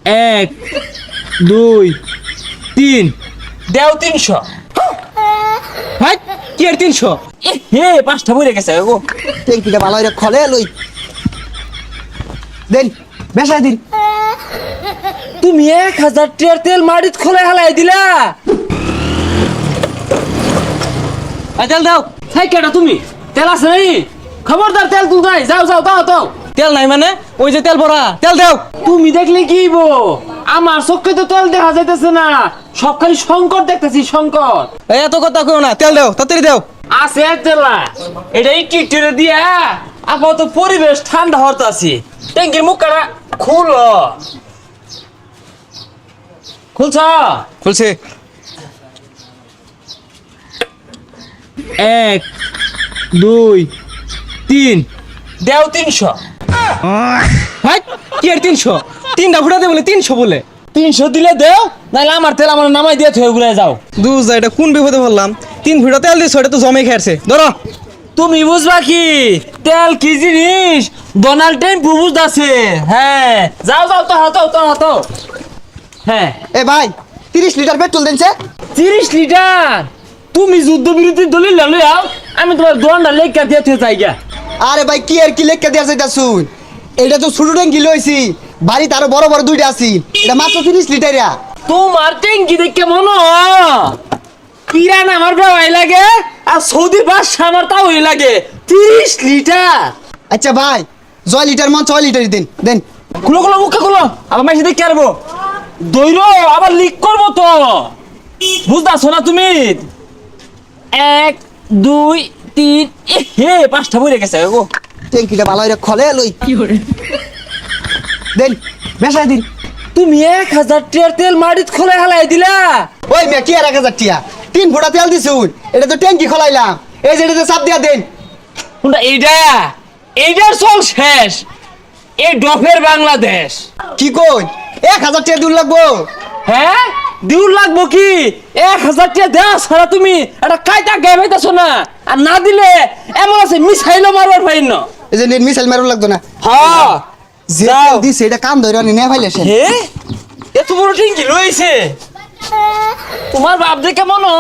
এক দুই তিন দেও 300। ভাই কি আর 300? হে 5টা বইরে গেছে গো। ট্যাঙ্কিটা ভালো করে খলে লই দেন বেসাই দিন। তুমি 1000 টাকার তেল মাটিত খোলা হালাই দিলা। তেল দাও। হাই কেডা তুমি? তেল আছে নাই? খবরদার তেল তুল নাই, যাও যাও দাও দাও। তেল নাই মানে ওই যে তেল ভরা, তেল দাও। তুমি দেখলে কি হইব? আমার চোখে তো তেল দেখা যাইতেছে না, সব খালি সংকট দেখতেছি সংকট। এই এত কথা কইও না, তেল দাও তাড়াতাড়ি দাও। আছে তেলা, এটা একটু একটু দিয়া আপাতত পরিবেশ ঠান্ডা হতে আছি। ট্যাঙ্কির মুখটা খুলো, খুলছ? খুলছে। এক দুই তিন দেও 300। ভাই কি আর 300? তিনটা ফুটা দে বলে 300 বলে। 300 দিলে দেও, নাহলে আমার তেল আমার নামাই দিয়ে থয়ে ঘুরে যাও। দুজ এটা কোন বিপদে পড়লাম? 3 ফুটা তেল দিছ, এটা তো জমে খেয়েছে। ধরো তুমি বুঝবা কি তেল কি জিনিস? ডোনাল্ড ট্রাম্প বুঝতাছে। হ্যাঁ যাও যাও তো হতো তো হতো। হ্যাঁ এ ভাই 30 লিটার পেট্রোল দেনছে। 30 লিটার? তুমি যুদ্ধ বিরতি দলিল লই আও, আমি তোমার দোনটা লেখা দিয়ে থয়ে যাই গা। আরে ভাই কি আর কি লেখা দেয়া যাইতা শুন, এটা তো ছোট ট্যাঙ্কি লইছি, বাড়িতে আরো বড় বড় দুইটা আছি, এটা মাত্র 30 লিটারিয়া। তোমার ট্যাঙ্কি দেখে মনে ইরান আমার বেওয়াই লাগে, আর সৌদি বাদশা আমার তাওই লাগে। 30 লিটার? আচ্ছা ভাই 6 লিটার মান 6 লিটারই দেন দেন। খুলো খুলো মুখে খুলো, আবার মাইসে দেখে আরবো দৈর আবার লিক করবো তো, বুঝতেছো না তুমি? 1 2 3 হে 5টা বইরে গেছে গো। ট্যাঙ্কিটা ভালো করে খলে লই দেন বেসাই দিন। তুমি 1000 টাকার তেল মাটিত খোলা হালাই দিলা। ওই মে কি আর 1000 টিয়া? 3 ফুটা তেল দিছুন, এটা তো ট্যাঙ্কি খলাইলাম, এই যে এটাতে চাপ দিয়া দেন। কোনটা এইটা? এইটার চল শেষ, এই ডফের বাংলাদেশ। কি কই 1000 টিয়া দূর লাগবো? হ্যাঁ দিউর লাগবো কি? 1000 টাকা দেওয়া ছাড়া তুমি একটা কায়দা গায়ে পাইতেছো না, আর না দিলে এমন আছে মিসাইলও মারবার পাই না। এই যে মিসাইল মারু লাগতো না। হ্যাঁ যে যাও। তেল দিছে এটা কাম ধরে নে ফাইলেছে। হে এত বড় টিঙ্কি লইছে, তোমার বাপ দেখে মনো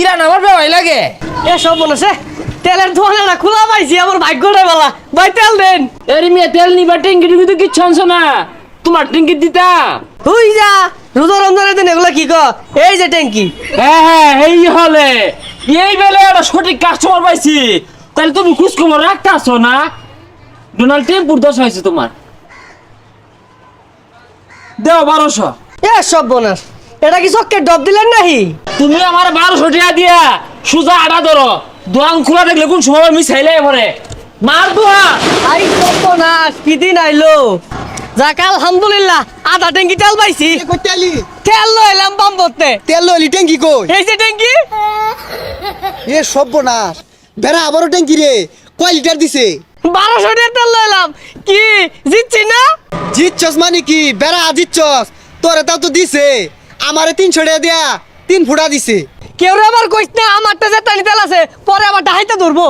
ইরান আমার বেওয়াই লাগে। এ সব বলেছে তেলের দোকানটা খোলা পাইছি, আমার ভাগ্যটা বলা। ভাই তেল দেন। এরি মেয়ে তেল নিবা টিঙ্কি টুকি তো কিচ্ছু আনছো না, তোমার টিঙ্কি দিতাম। হুই যা রোজা রমজানের দিন এগুলা কি কর? এই যে ট্যাঙ্কি। হ্যাঁ হ্যাঁ এই হলে এই বেলে একটা সঠিক কাস্টমার পাইছি, তাহলে তুমি খোঁজ খবর রাখতেছো না? ডোনাল্ড ট্রাম্পুর দোষ হয়েছে তোমার। দেও 1200। এ সব বোনাস, এটা কি চক্কের ডব দিলেন নাহি? তুমি আমার 1200 টাকা দিয়া সুজা আড়া ধরো, দোয়ান খোলা দেখলে কোন সময় মিসাইলে পরে মার দোয়া। আই সব বোনাস কি দিন আইলো? যাক আলহামদুলিল্লাহ আধা ট্যাঙ্কি তেল পাইছি। কই তেলি তেল লইলাম বাম্বতে। তেল লইলি ট্যাঙ্কি কই? এই যে ট্যাঙ্কি। এ সর্বনাশ, বেড়া আবারও ট্যাঙ্কি রে। কয় লিটার দিছে? 1200 টাকা তেল লইলাম, কি জিতছি না? জিতছস মানে কি? বেড়া জিতছস, তোরে তাও তো দিছে, আমারে 300 টাকা দিয়া 3 ফুটা দিছে। কেউ আবার কইস না আমারটা যে তেল আছে, পরে আমার হাইতে ধরবো।